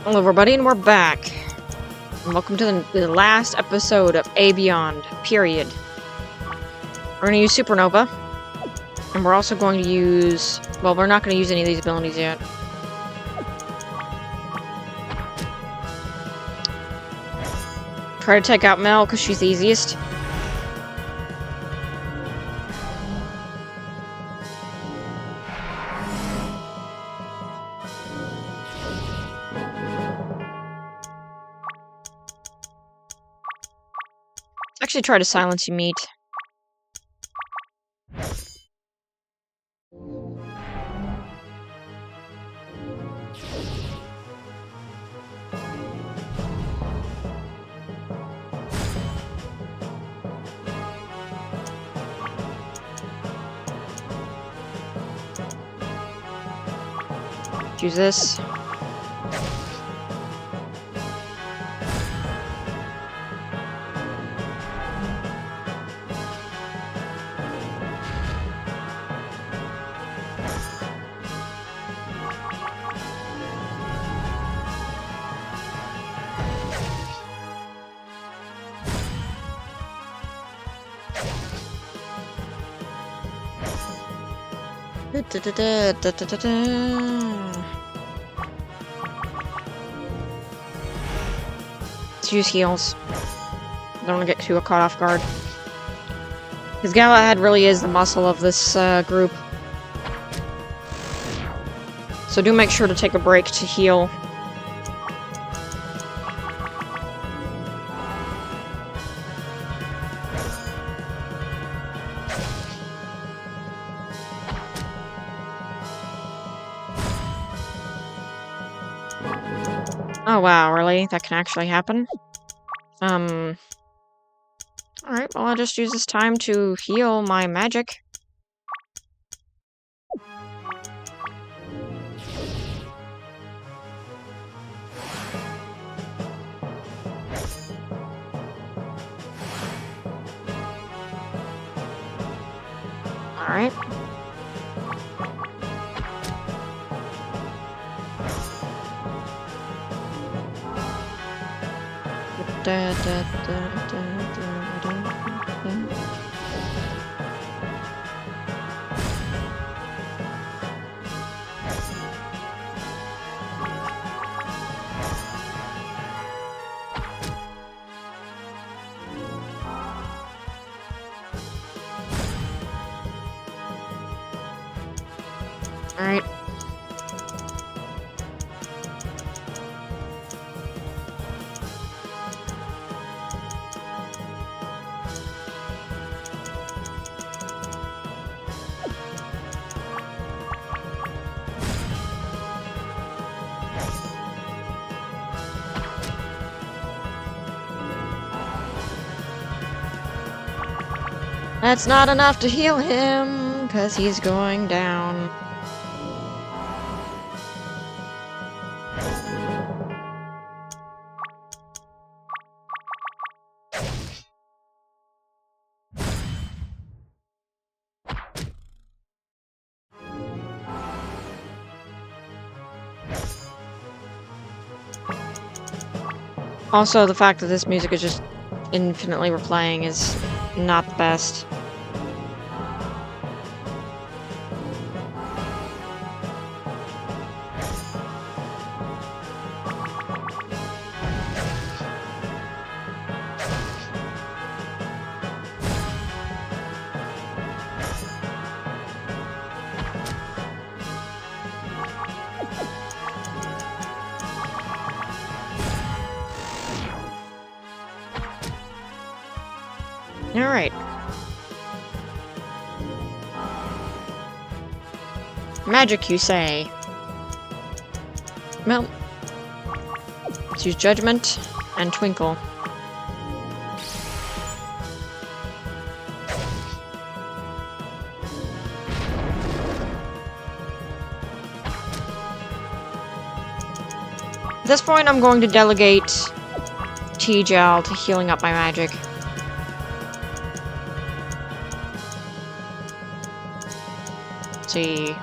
Hello everybody, and we're back. And welcome to the last episode of Aveyond, period. We're going to use Supernova. And we're also going to use... well, we're not going to use any of these abilities yet. Try to take out Mel, because she's the easiest. Actually try to silence you, meat. Use this. Let's use heals. Don't want to get too caught off guard. Because Galahad really is the muscle of this group. So do make sure to take a break to heal. Oh wow, really? That can actually happen? Alright, well I'll just use this time to heal my magic. Alright. Alright. That's not enough to heal him, because he's going down. Also, the fact that this music is just infinitely replaying is not the best. Alright. Magic, you say? Well, let's use Judgment and Twinkle. At this point, I'm going to delegate T-Gel to healing up my magic. See.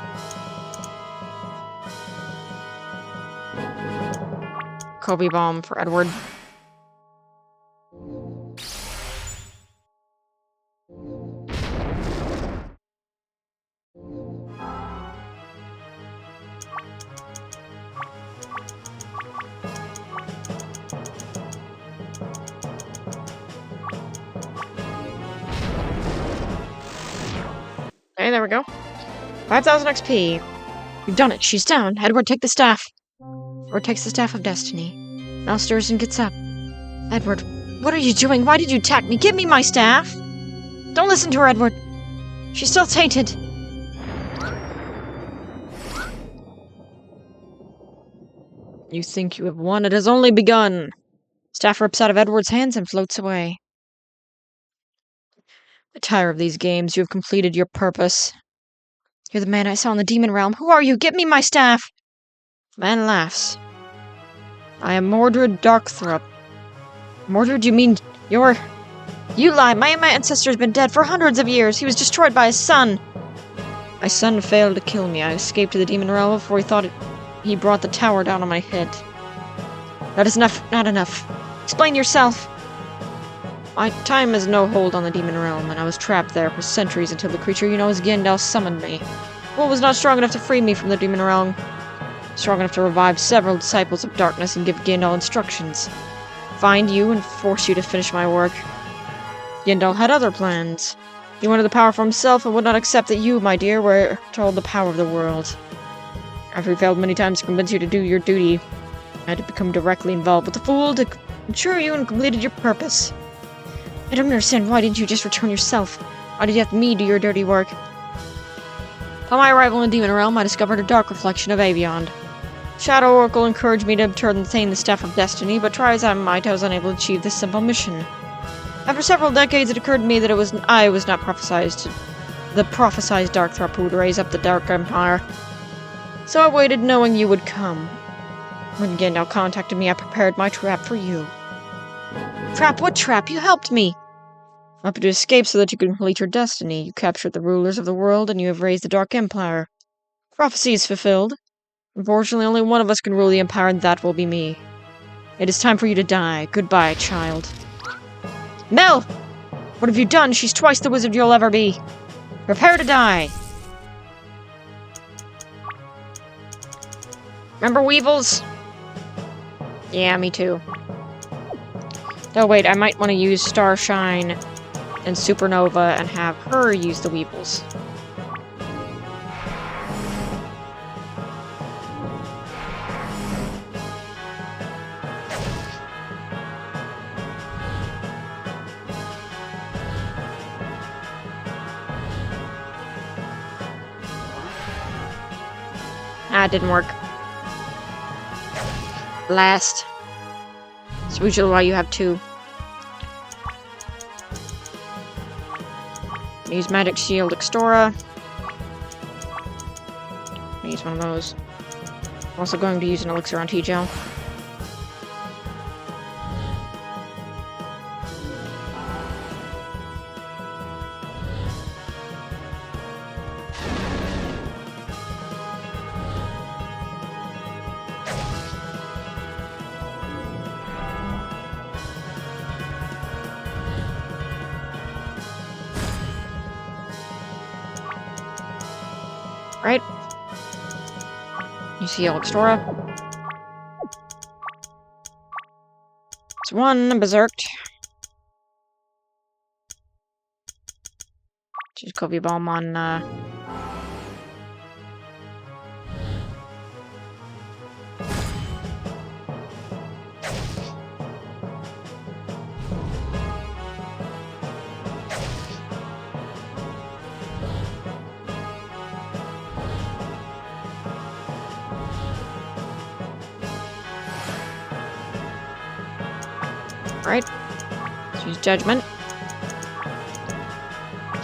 Kobe bomb for Edward. Okay, there we go. 5,000 XP. You've done it. She's down. Edward, take the staff. Edward takes the staff of destiny. Now stirs and gets up. Edward, what are you doing? Why did you attack me? Give me my staff! Don't listen to her, Edward. She's still tainted. You think you have won? It has only begun. Staff rips out of Edward's hands and floats away. I tire of these games. You have completed your purpose. You're the man I saw in the demon realm. Who are you? Give me my staff! The man laughs. I am Mordred Darkthrop. Mordred, you mean you're... You lie! My ancestor has been dead for hundreds of years! He was destroyed by his son! My son failed to kill me. I escaped to the demon realm before he thought he brought the tower down on my head. That is enough. Not enough. Explain yourself! My time has no hold on the demon realm, and I was trapped there for centuries until the creature you know as Gandalf summoned me. Well, was not strong enough to free me from the demon realm. Strong enough to revive several disciples of darkness and give Gandalf instructions. Find you and force you to finish my work. Gandalf had other plans. He wanted the power for himself and would not accept that you, my dear, were to hold the power of the world. After he failed many times to convince you to do your duty, I had to become directly involved with the fool to ensure you and completed your purpose. I don't understand. Why didn't you just return yourself? Why did you have me do your dirty work? Upon my arrival in the demon realm, I discovered a dark reflection of Aveyond. Shadow Oracle encouraged me to obtain the Staff of Destiny, but try as I might, I was unable to achieve this simple mission. After several decades, it occurred to me that I was not the prophesied Darkthrop who would raise up the Dark Empire. So I waited, knowing you would come. When Gandalf contacted me, I prepared my trap for you. Trap? What trap? You helped me! I helped you to escape so that you could complete your destiny. You captured the rulers of the world, and you have raised the Dark Empire. Prophecy is fulfilled. Unfortunately, only one of us can rule the Empire, and that will be me. It is time for you to die. Goodbye, child. Mel! What have you done? She's twice the wizard you'll ever be. Prepare to die. Remember Weevils? Yeah, me too. Oh wait, I might want to use Starshine and Supernova and have her use the Weevils. Ah, it didn't work. Blast. It's usually why you have two. Use Magic Shield Extora. Use one of those. I'm also going to use an Elixir on T-Gel. Right? You see Elixora. It's one berserked. Just Covey Bomb on right? Let's use Judgment.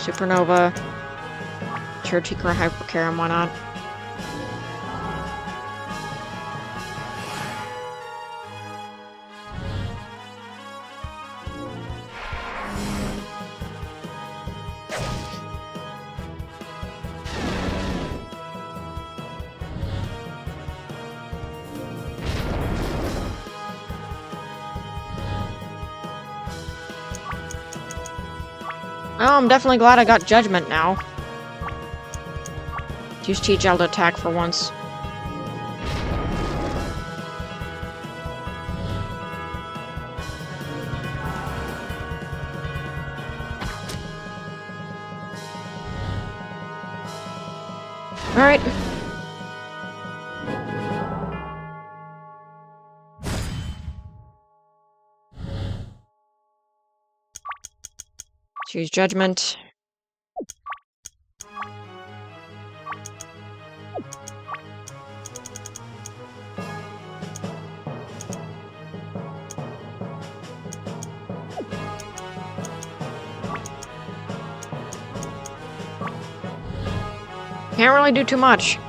Supernova. Sure, Tikra Hypercare, and why not? Oh, I'm definitely glad I got Judgment now. Use T-Gel to attack for once. Alright. Choose Judgment. Can't really do too much.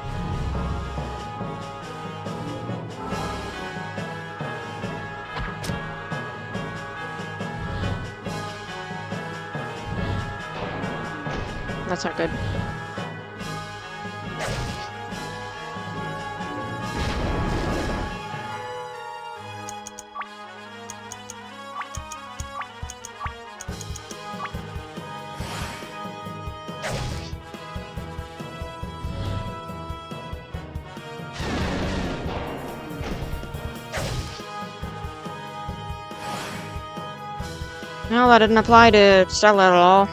That's not good. No, that didn't apply to Stella at all.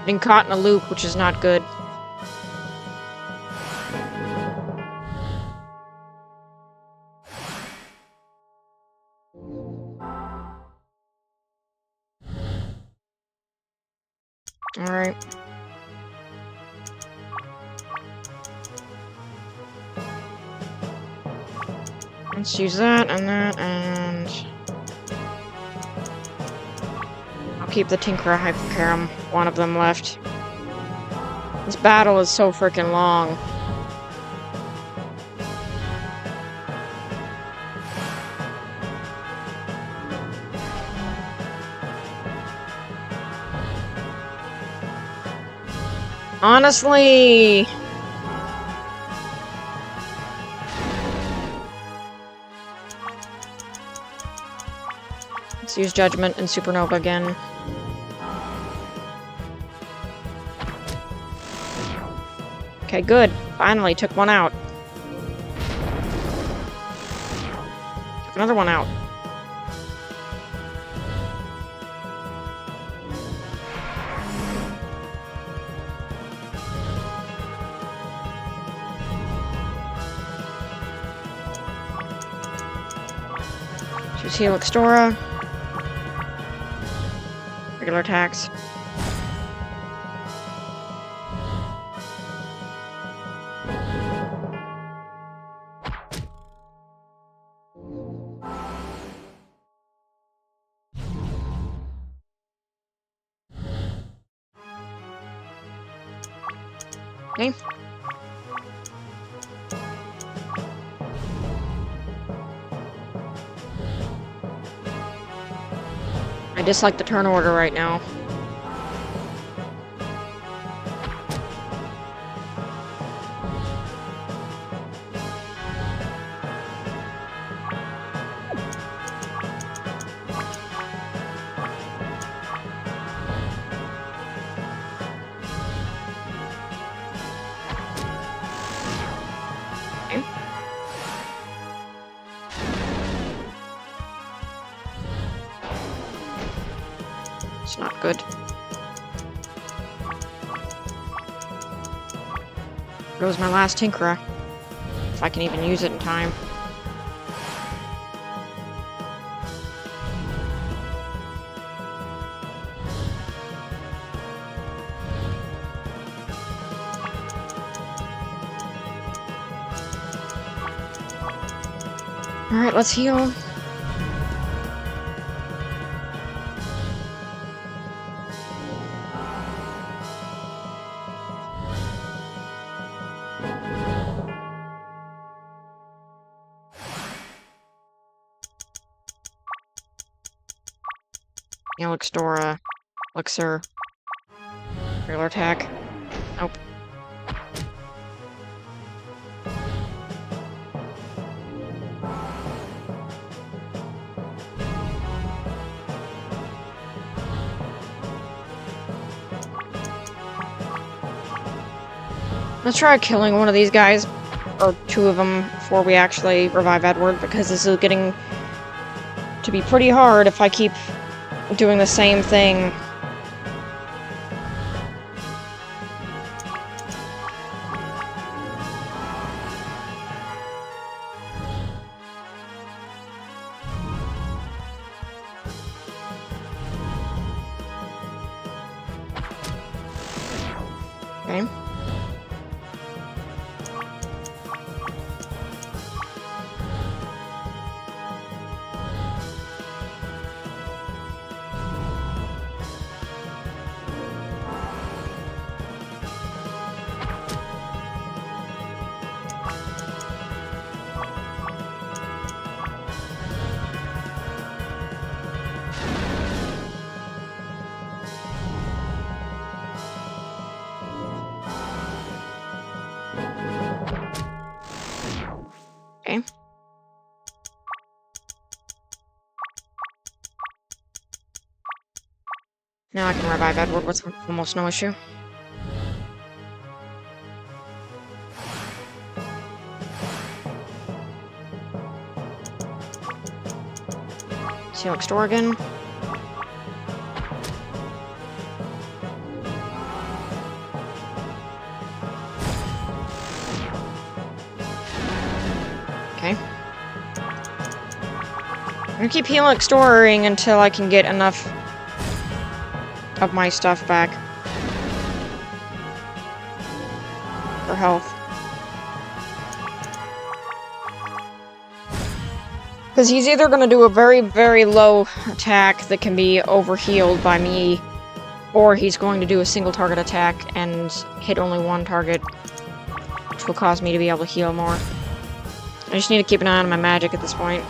Getting caught in a loop, which is not good. Alright. Let's use that, and... I'll keep the Tinkerer Hypercarum, one of them left. This battle is so freaking long. Honestly... Let's use Judgment and Supernova again. Okay, good. Finally, took one out. Took another one out. Choose Helix Dora. Regular attacks. Okay. I dislike the turn order right now. Okay. It's not good. Goes my last Tinkerer. If I can even use it in time. Alright, let's heal. Helix Dora. Elixir. Regular attack. Nope. Let's try killing one of these guys, or two of them, before we actually revive Edward, because this is getting to be pretty hard if I keep doing the same thing. Okay. Okay. Now I can revive Edward with almost no issue. Select store again. Okay. I'm gonna keep healing, storing until I can get enough of my stuff back for health. Because he's either going to do a very, very low attack that can be overhealed by me, or he's going to do a single target attack and hit only one target, which will cause me to be able to heal more. I just need to keep an eye on my magic at this point.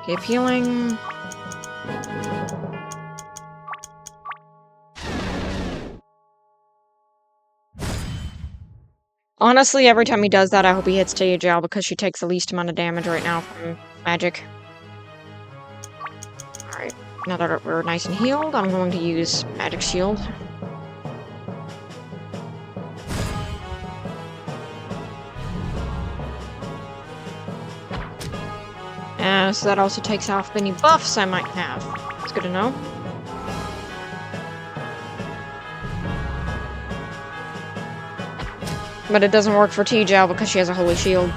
Keep healing. Honestly, every time he does that, I hope he hits Tia Gel because she takes the least amount of damage right now from magic. Alright, now that we're nice and healed, I'm going to use Magic Shield. So that also takes off any buffs I might have. It's good to know. But it doesn't work for T-Gel because she has a Holy Shield.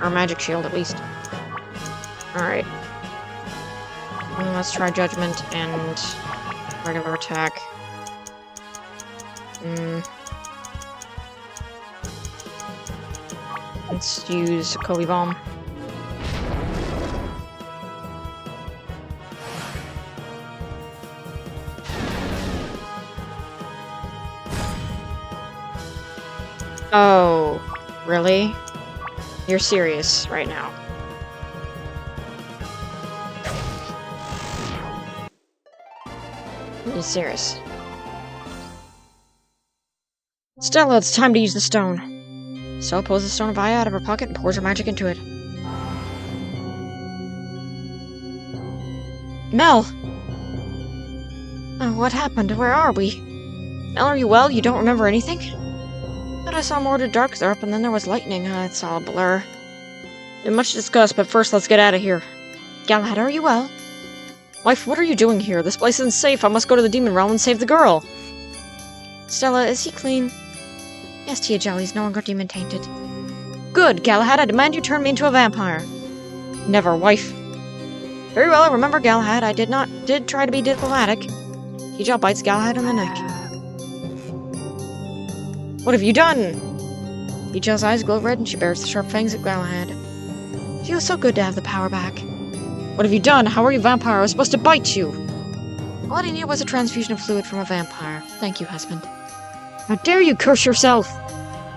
Or Magic Shield, at least. Alright. Let's try Judgment and regular attack. Let's use Kobe Bomb. Oh, really? You're serious right now. You're serious. Stella, it's time to use the stone. Stella pulls the stone of Aya out of her pocket and pours her magic into it. Mel! Oh, what happened? Where are we? Mel, are you well? You don't remember anything? But I saw more to Darkthrop, and then there was lightning. It's all a blur. Been much discussed, but first let's get out of here. Galahad, are you well? Wife, what are you doing here? This place isn't safe. I must go to the demon realm and save the girl. Stella, is he clean? Yes, Tia Jolly's no longer demon-tainted. Good, Galahad, I demand you turn me into a vampire. Never, wife. Very well, I remember, Galahad. I did try to be diplomatic. Tia bites Galahad on the neck. What have you done? Each eyes glow red and she bears the sharp fangs of Galahad. It feels so good to have the power back. What have you done? How are you, vampire? I was supposed to bite you! All I needed was a transfusion of fluid from a vampire. Thank you, husband. How dare you curse yourself!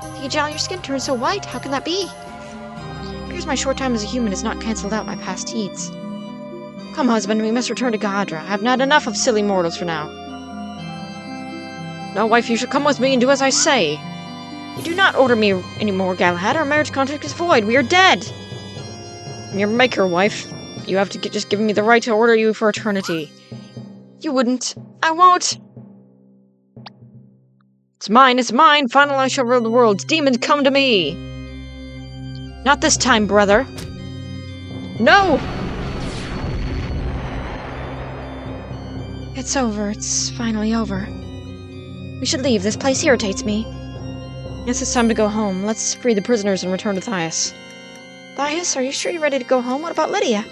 Tiajal, your skin turns so white. How can that be? It appears my short time as a human has not cancelled out my past deeds. Come, husband, we must return to Gadra. I have not enough of silly mortals for now. No, wife, you shall come with me and do as I say. You do not order me anymore, Galahad. Our marriage contract is void. We are dead. I'm your maker, wife. You have to just give me the right to order you for eternity. You wouldn't. I won't. It's mine, it's mine. Finally I shall rule the world. Demons, come to me. Not this time, brother. No! It's over. It's finally over. We should leave. This place irritates me. Yes, it's time to go home. Let's free the prisoners and return to Thias. Thias, are you sure you're ready to go home? What about Lydia?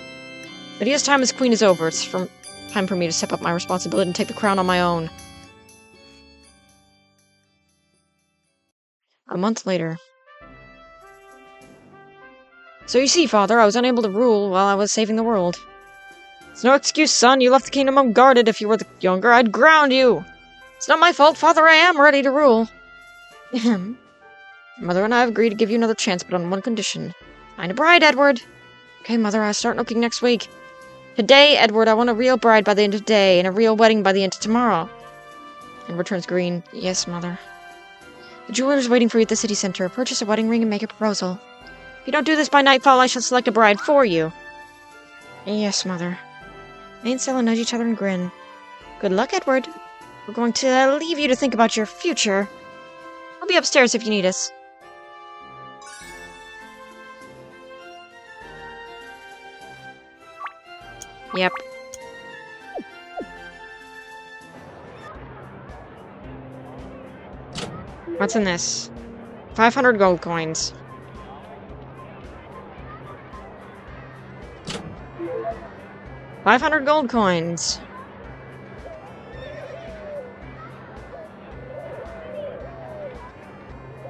Lydia's time as queen is over. It's time for me to step up my responsibility and take the crown on my own. A month later. So you see, Father, I was unable to rule while I was saving the world. It's no excuse, son. You left the kingdom unguarded. If you were younger, I'd ground you. It's not my fault, Father. I am ready to rule. Mother and I have agreed to give you another chance, but on one condition. Find a bride, Edward. Okay, Mother, I'll start looking next week. Today, Edward, I want a real bride by the end of today, and a real wedding by the end of tomorrow. Edward turns green. Yes, Mother. The jeweler's waiting for you at the city center. Purchase a wedding ring and make a proposal. If you don't do this by nightfall, I shall select a bride for you. Yes, Mother. Me and Stella nudge each other and grin. Good luck, Edward. We're going to leave you to think about your future. I'll be upstairs if you need us. Yep. What's in this? 500 gold coins. $500 gold coins.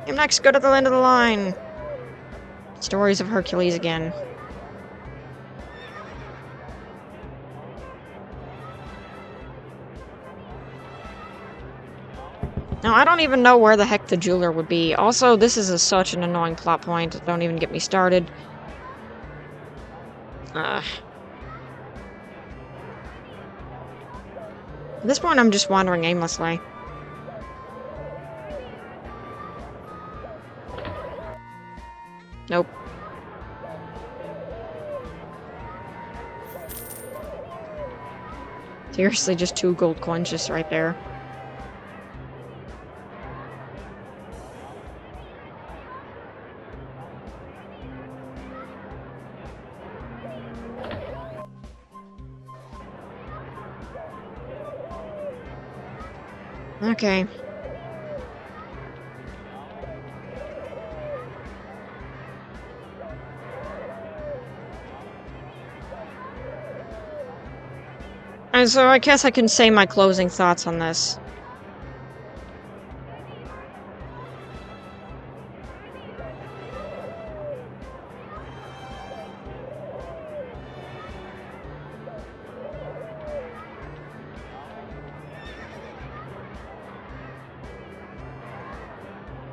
I'm next, go to the end of the line. Stories of Hercules again. Now, I don't even know where the heck the jeweler would be. Also, this is such an annoying plot point. Don't even get me started. At this point, I'm just wandering aimlessly. Nope. Seriously, just 2 gold coins just right there. Okay. And so I guess I can say my closing thoughts on this.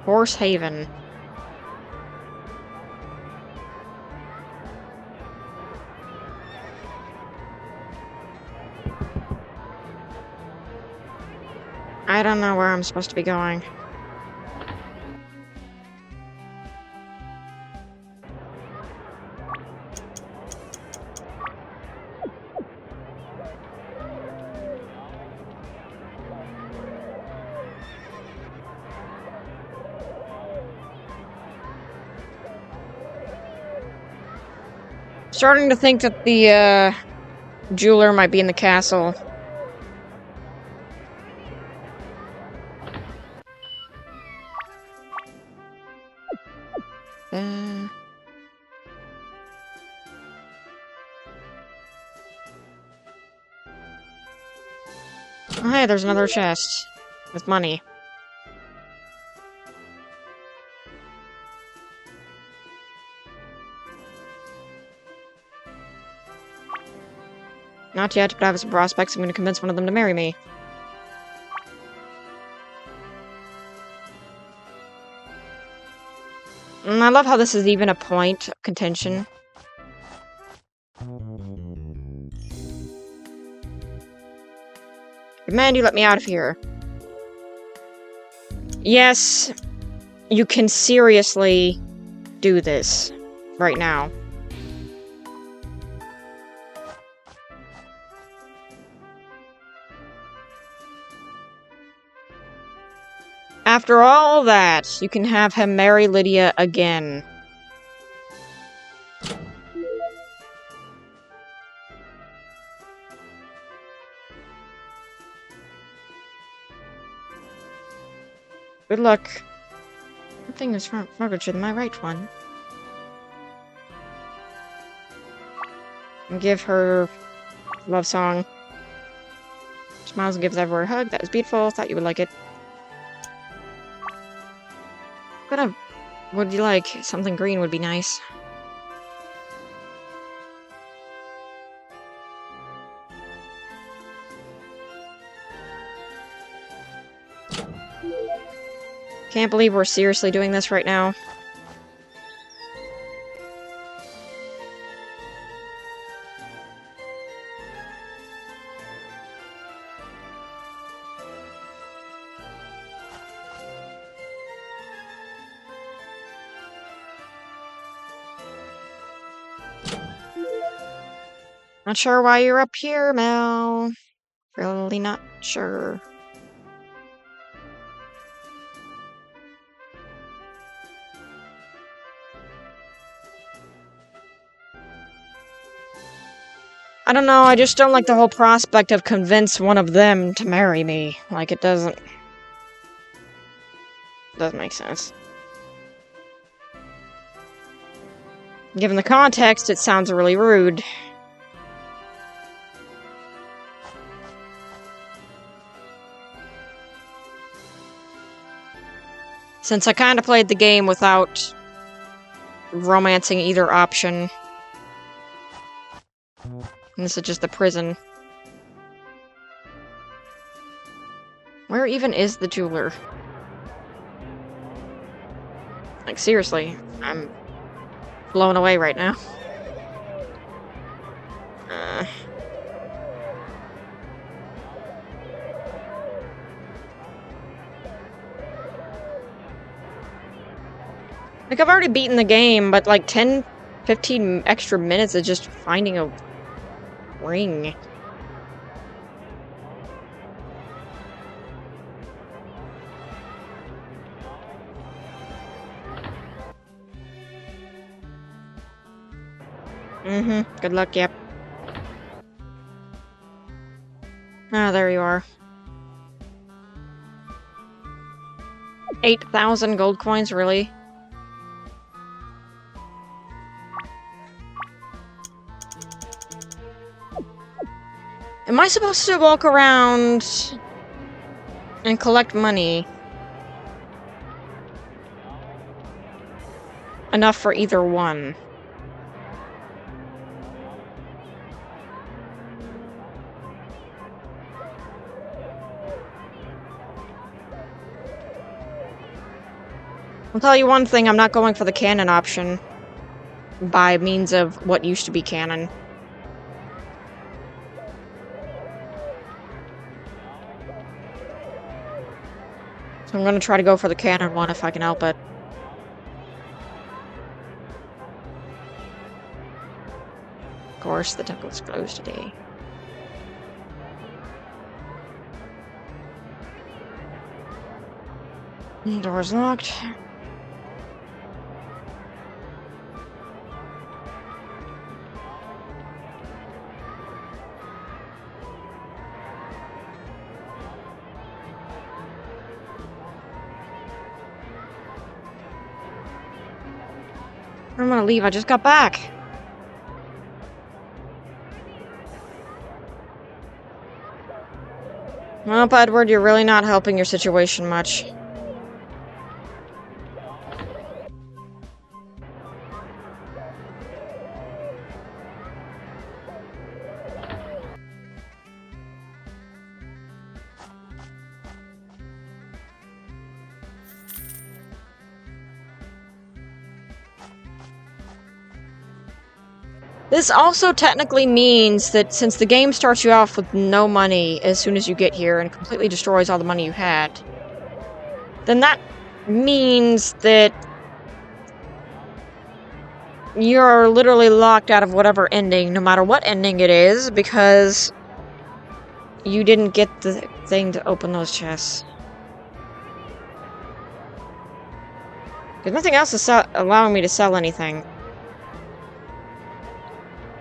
Horse Haven. I don't know where I'm supposed to be going. Starting to think that the, jeweler might be in the castle. Oh, hey, there's another chest. With money. Not yet, but I have some prospects. I'm going to convince one of them to marry me. I love how this is even a point of contention. Demand you let me out of here. Yes, you can seriously do this right now. After all that, you can have him marry Lydia again. Good luck. One thing is furniture than my right one. And give her love song. Smiles and gives everyone a hug. That was beautiful. Thought you would like it. What would you like? Something green would be nice. Can't believe we're seriously doing this right now. Not sure why you're up here, Mel. Really not sure. I don't know, I just don't like the whole prospect of convince one of them to marry me. Like, it doesn't make sense. Given the context, it sounds really rude. Since I kind of played the game without romancing either option. And this is just the prison. Where even is the jeweler? Like, seriously, I'm blown away right now. Like, I've already beaten the game, but like 10, 15 extra minutes of just finding a ring. Good luck, yep. Ah, there you are. 8,000 gold coins, really? Am I supposed to walk around and collect money? Enough for either one. I'll tell you one thing, I'm not going for the canon option. By means of what used to be canon. So I'm gonna try to go for the canon one if I can help it. Of course, the temple is closed today. Door's locked. I'm gonna leave, I just got back. Well, Edward, you're really not helping your situation much. This also technically means that since the game starts you off with no money as soon as you get here and completely destroys all the money you had, then that means that you're literally locked out of whatever ending, no matter what ending it is, because you didn't get the thing to open those chests. There's nothing else allowing me to sell anything.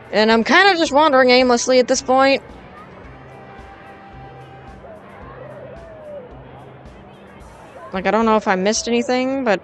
And I'm kind of just wandering aimlessly at this point. Like, I don't know if I missed anything, but...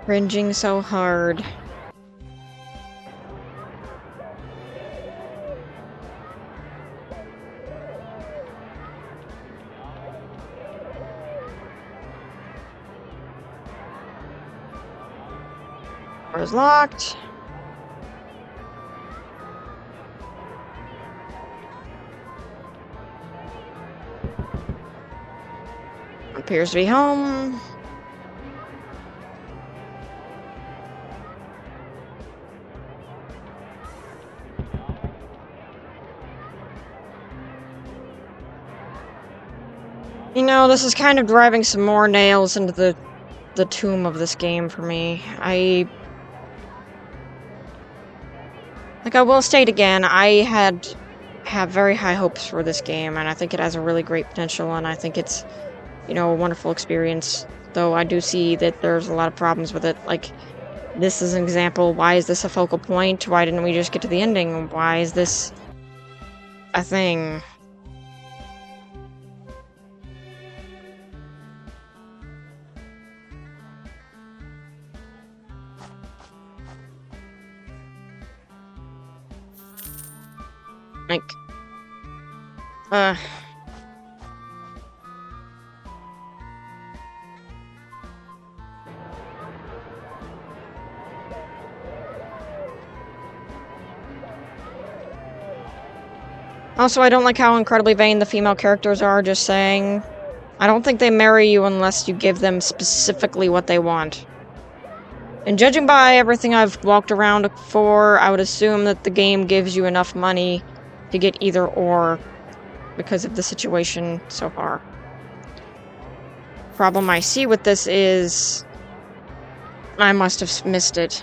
cringing so hard. Door is locked. Appears to be home. You know, this is kind of driving some more nails into the tomb of this game for me. Like, I will state again, I have very high hopes for this game, and I think it has a really great potential, and I think it's, you know, a wonderful experience. Though I do see that there's a lot of problems with it. Like, this is an example. Why is this a focal point? Why didn't we just get to the ending? Why is this a thing? Like, Also, I don't like how incredibly vain the female characters are, just saying. I don't think they marry you unless you give them specifically what they want. And judging by everything I've walked around for, I would assume that the game gives you enough money to get either or because of the situation so far. Problem I see with this is I must have missed it.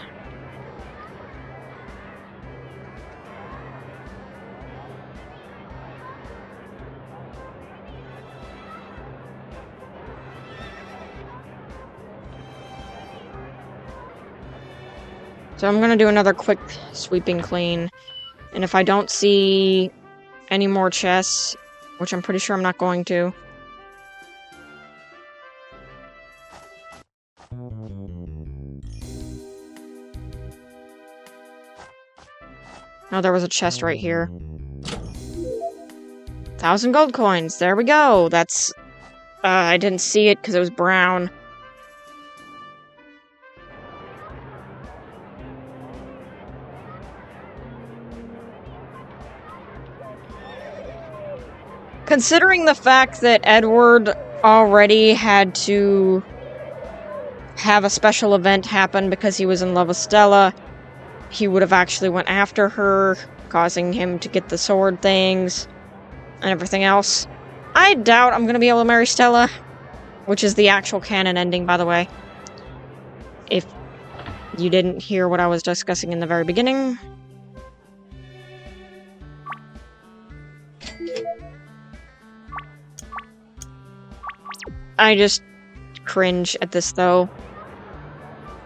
So I'm gonna do another quick sweeping clean, and if I don't see any more chests, which I'm pretty sure I'm not going to. Oh, there was a chest right here. 1,000 gold coins, there we go! That's... I didn't see it because it was brown. Considering the fact that Edward already had to have a special event happen because he was in love with Stella, he would have actually went after her, causing him to get the sword things and everything else. I doubt I'm gonna be able to marry Stella, which is the actual canon ending, by the way. If you didn't hear what I was discussing in the very beginning. I just cringe at this, though.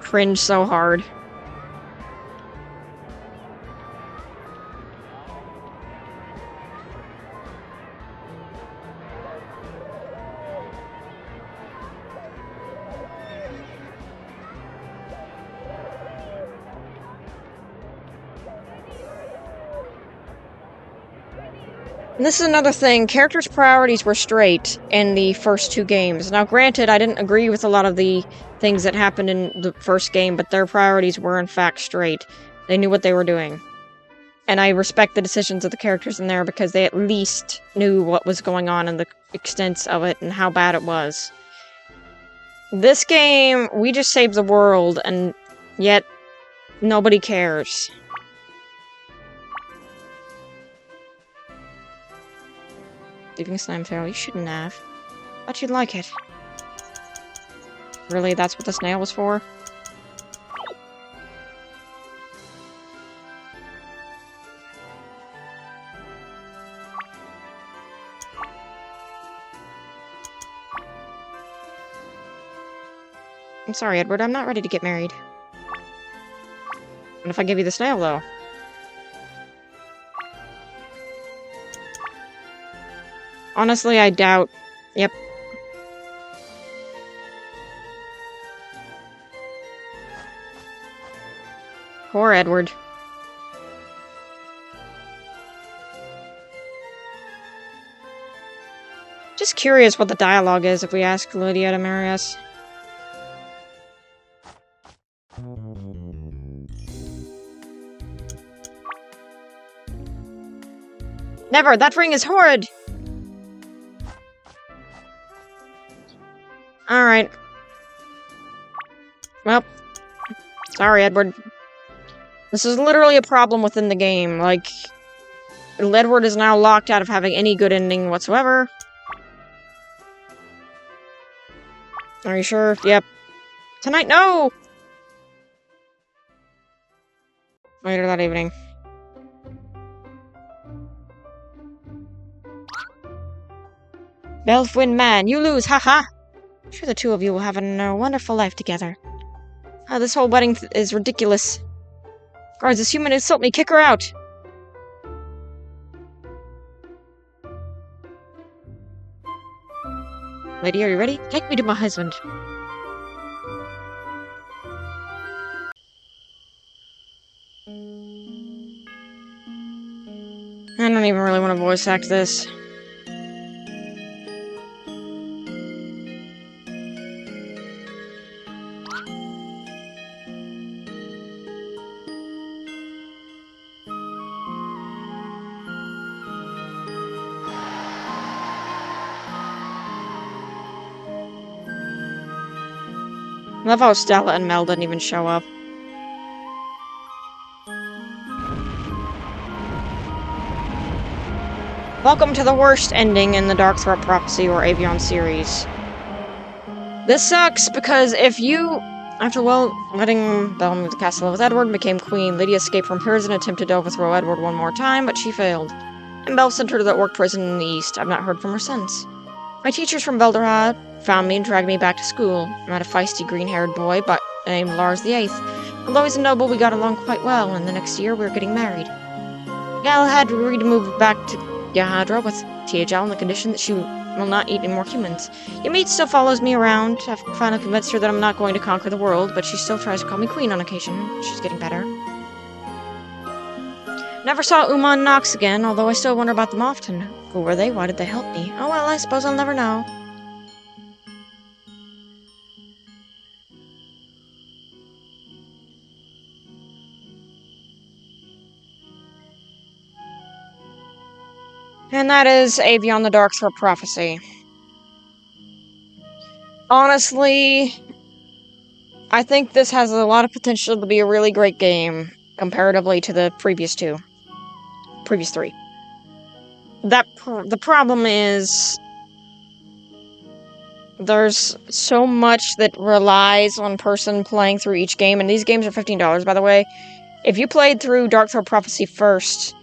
Cringe so hard. And this is another thing, characters' priorities were straight in the first two games. Now granted, I didn't agree with a lot of the things that happened in the first game, but their priorities were in fact straight. They knew what they were doing. And I respect the decisions of the characters in there because they at least knew what was going on and the extents of it and how bad it was. This game, we just saved the world, and yet nobody cares. Leaving slime fail, you shouldn't have. Thought you'd like it. Really, that's what the snail was for? I'm sorry, Edward, I'm not ready to get married. What if I give you the snail, though? Honestly, I doubt... Yep. Poor Edward. Just curious what the dialogue is if we ask Lydia to marry us. Never! That ring is horrid! Alright. Well. Sorry, Edward. This is literally a problem within the game. Like, Edward is now locked out of having any good ending whatsoever. Are you sure? Yep. Tonight, no! Later that evening. Belfwin man, you lose, haha! I'm sure the two of you will have a wonderful life together. Oh, this whole wedding is ridiculous. Guards, this human insult me, kick her out! Lady, are you ready? Take me to my husband. I don't even really want to voice act this. I love how Stella and Mel didn't even show up. Welcome to the worst ending in the Darkthrop Prophecy or Aveyond series. This sucks because if you, after letting Belle move the castle with Edward and became queen, Lydia escaped from prison and attempted to overthrow Edward one more time, but she failed. And Belle sent her to that work prison in the east. I've not heard from her since. My teachers from Belderhad found me and dragged me back to school. I met a feisty green-haired boy named Lars the Eighth. Although he's a noble, we got along quite well, and the next year we were getting married. Galahad agreed to move back to Yahadra with THL on the condition that she will not eat any more humans. Ymit still follows me around. I've finally convinced her that I'm not going to conquer the world, but she still tries to call me queen on occasion. She's getting better. Never saw Uma and Nox again, although I still wonder about them often. Who were they? Why did they help me? Oh well, I suppose I'll never know. And that is Aveyond The Darkthrop Prophecy. Honestly, I think this has a lot of potential to be a really great game, comparatively to the previous three. The problem is, there's so much that relies on person playing through each game, and these games are $15, by the way. If you played through Darkthrop Prophecy first,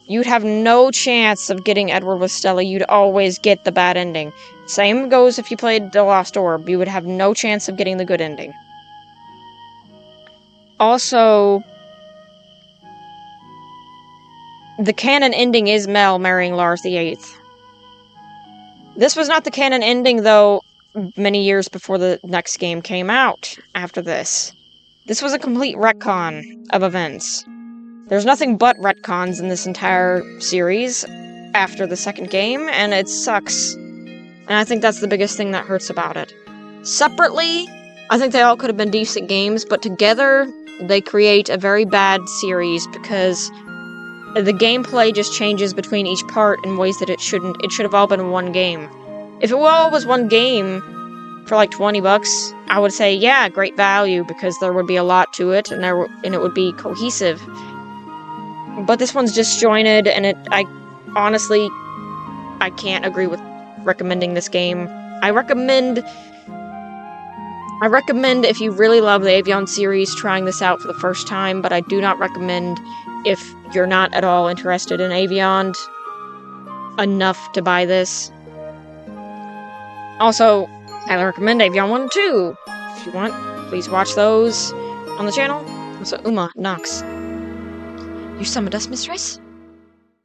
you'd have no chance of getting Edward with Stella. You'd always get the bad ending. Same goes if you played The Lost Orb. You would have no chance of getting the good ending. Also, the canon ending is Mel marrying Lars the Eighth. This was not the canon ending, though, many years before the next game came out after this. This was a complete retcon of events. There's nothing but retcons in this entire series, after the second game, and it sucks. And I think that's the biggest thing that hurts about it. Separately, I think they all could have been decent games, but together, they create a very bad series because the gameplay just changes between each part in ways that it shouldn't. It should have all been one game. If it all was one game for like $20, I would say, yeah, great value, because there would be a lot to it, and it would be cohesive. But this one's disjointed, and I honestly can't agree with recommending this game. I recommend if you really love the Aveyond series, trying this out for the first time, but I do not recommend if you're not at all interested in Aveyond enough to buy this. Also, I recommend Aveyond 1 and 2. If you want, please watch those on the channel. Also, Uma, Nox. You summoned us, mistress?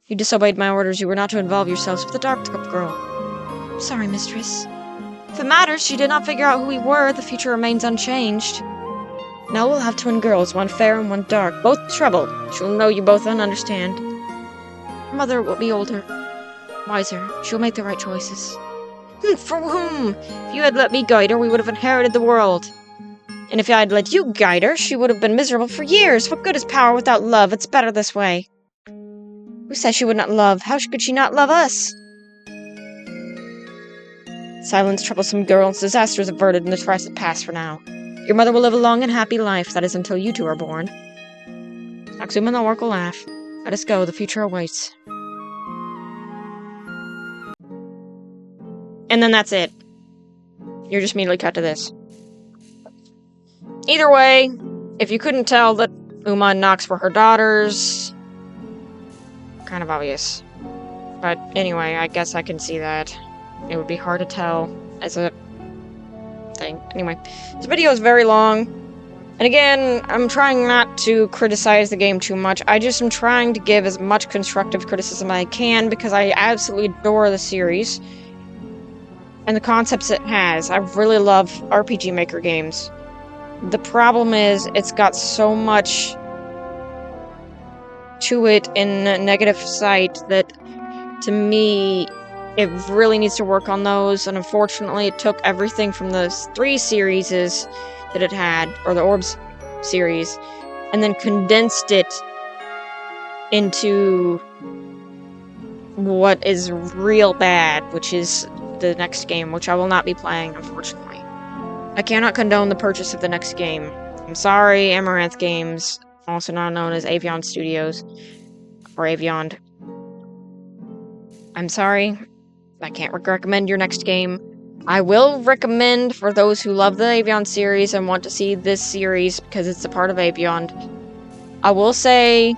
You disobeyed my orders. You were not to involve yourselves with the Darkthrop girl. Sorry, mistress. If it matters, she did not figure out who we were. The future remains unchanged. Now we'll have twin girls, one fair and one dark. Both trouble. She'll know you both and understand. Mother will be older, wiser. She'll make the right choices. For whom? If you had let me guide her, we would have inherited the world. And if I had let you guide her, she would have been miserable for years. What good is power without love? It's better this way. Who says she would not love? How could she not love us? Silence, troublesome girls. Disaster is averted and the crisis past for now. Your mother will live a long and happy life. That is until you two are born. Aksuma and the orc will laugh. Let us go. The future awaits. And then that's it. You're just immediately cut to this. Either way, if you couldn't tell that Uma and Nox were her daughters, kind of obvious. But anyway, I guess I can see that. It would be hard to tell as a thing. Anyway, this video is very long. And again, I'm trying not to criticize the game too much. I just am trying to give as much constructive criticism as I can because I absolutely adore the series and the concepts it has. I really love RPG Maker games. The problem is, it's got so much to it in a negative sight that, to me, it really needs to work on those, and unfortunately it took everything from those 3 series that it had, or the Orbs series, and then condensed it into what is real bad, which is the next game, which I will not be playing, unfortunately. I cannot condone the purchase of the next game. I'm sorry, Amaranth Games, also now known as Aveyond Studios, or Aveyond. I'm sorry, I can't recommend your next game. I will recommend for those who love the Aveyond series and want to see this series because it's a part of Aveyond. I will say,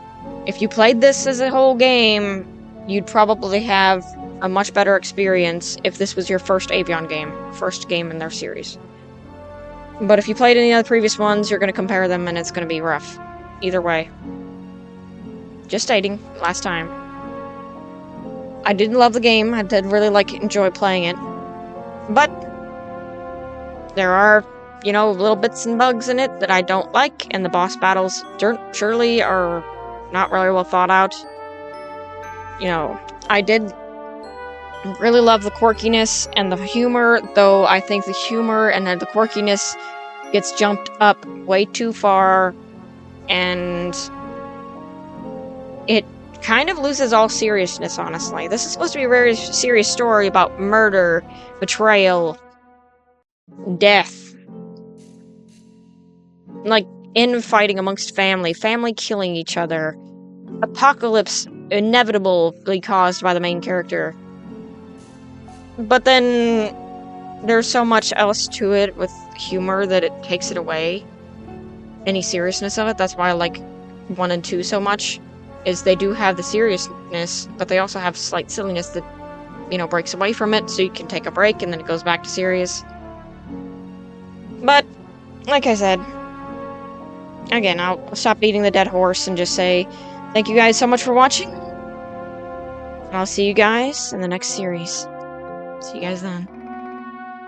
if you played this as a whole game, you'd probably have a much better experience if this was your first Aveyond game, first game in their series. But if you played any of the previous ones, you're going to compare them and it's going to be rough. Either way. Just stating, last time. I didn't love the game, I did really enjoy playing it. But there are, little bits and bugs in it that I don't like, and the boss battles surely are not really well thought out. I did really love the quirkiness and the humor, though I think the humor and the quirkiness gets jumped up way too far, and it kind of loses all seriousness, honestly. This is supposed to be a very serious story about murder, betrayal, death. Infighting amongst family killing each other, apocalypse inevitably caused by the main character. But then there's so much else to it with humor that it takes it away. Any seriousness of it. That's why I like 1 and 2 so much. Is they do have the seriousness, but they also have slight silliness that, breaks away from it, so you can take a break and then it goes back to serious. But, like I said, again, I'll stop beating the dead horse and just say thank you guys so much for watching. And I'll see you guys in the next series. See you guys then.